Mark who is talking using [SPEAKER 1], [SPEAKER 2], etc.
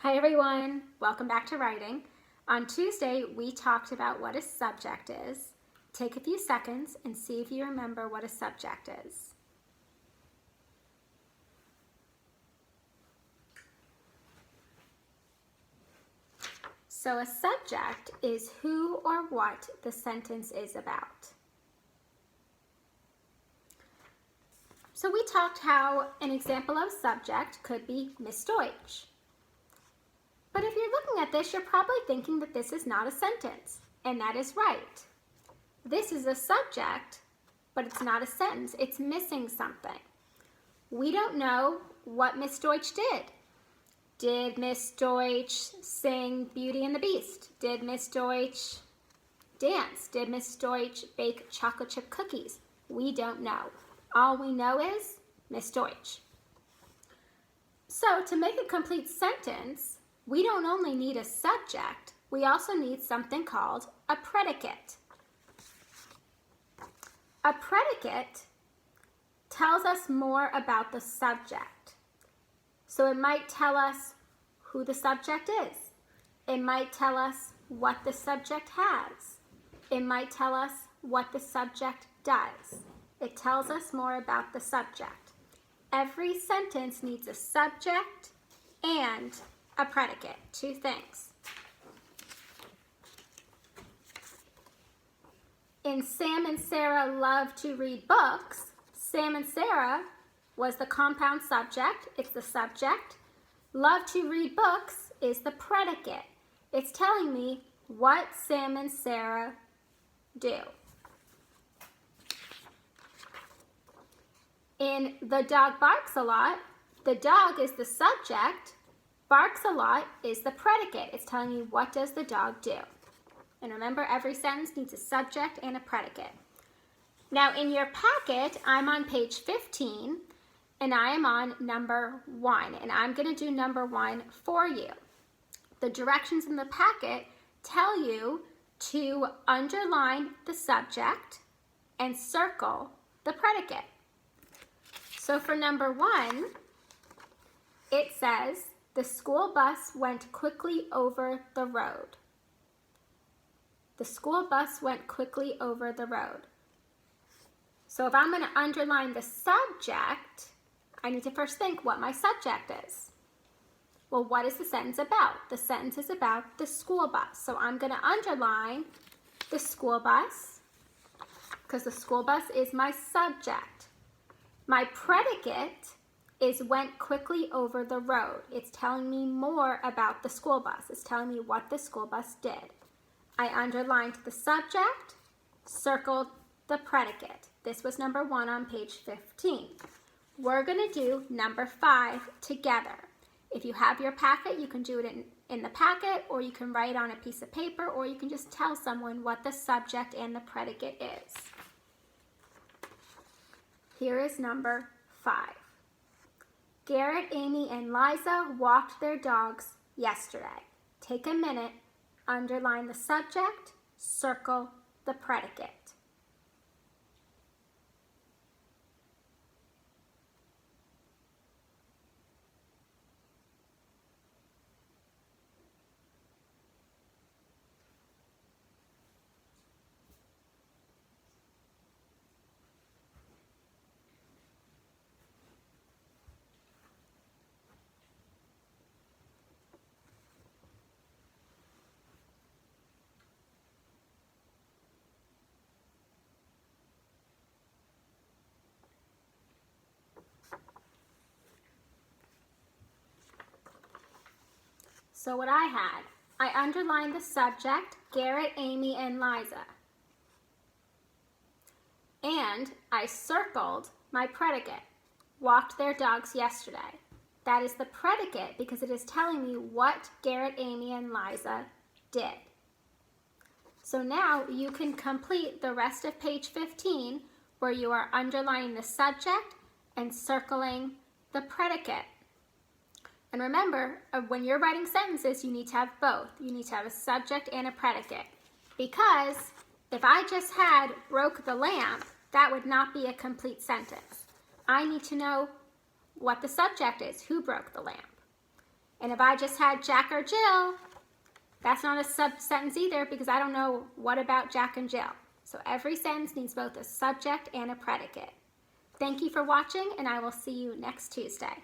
[SPEAKER 1] Hi everyone, welcome back to writing. On Tuesday, we talked about what a subject is. Take a few seconds and see if you remember what a subject is. So a subject is who or what the sentence is about. So we talked how an example of subject could be Miss Deutsch. But if you're looking at this, you're probably thinking that this is not a sentence, and that is right. This is a subject, but it's not a sentence. It's missing something. We don't know what Miss Deutsch did. Did Miss Deutsch sing Beauty and the Beast? Did Miss Deutsch dance? Did Miss Deutsch bake chocolate chip cookies? We don't know. All we know is Miss Deutsch. So to make a complete sentence, we don't only need a subject, we also need something called a predicate. A predicate tells us more about the subject. So it might tell us who the subject is. It might tell us what the subject has. It might tell us what the subject does. It tells us more about the subject. Every sentence needs a subject and a predicate, two things. In Sam and Sarah love to read books, Sam and Sarah was the compound subject, it's the subject. Love to read books is the predicate. It's telling me what Sam and Sarah do. In The Dog Barks a Lot, the dog is the subject, barks a lot is the predicate. It's telling you what does the dog do. And remember, every sentence needs a subject and a predicate. Now in your packet, I'm on page 15 and I am on number 1. And I'm going to do number 1 for you. The directions in the packet tell you to underline the subject and circle the predicate. So for number 1, it says, the school bus went quickly over the road. The school bus went quickly over the road. So if I'm going to underline the subject, I need to first think what my subject is. Well, what is the sentence about? The sentence is about the school bus. So I'm going to underline the school bus because the school bus is my subject. My predicate is went quickly over the road. It's telling me more about the school bus. It's telling me what the school bus did. I underlined the subject, circled the predicate. This was number 1 on page 15. We're going to do number 5 together. If you have your packet, you can do it in the packet, or you can write on a piece of paper, or you can just tell someone what the subject and the predicate is. Here is number 5. Garrett, Amy, and Liza walked their dogs yesterday. Take a minute, underline the subject, circle the predicate. So what I underlined the subject, Garrett, Amy, and Liza. And I circled my predicate, walked their dogs yesterday. That is the predicate because it is telling me what Garrett, Amy, and Liza did. So now you can complete the rest of page 15 where you are underlining the subject and circling the predicate. And remember, when you're writing sentences, you need to have both. You need to have a subject and a predicate. Because if I just had broke the lamp, that would not be a complete sentence. I need to know what the subject is, who broke the lamp. And if I just had Jack or Jill, that's not a sentence either because I don't know what about Jack and Jill. So every sentence needs both a subject and a predicate. Thank you for watching, and I will see you next Tuesday.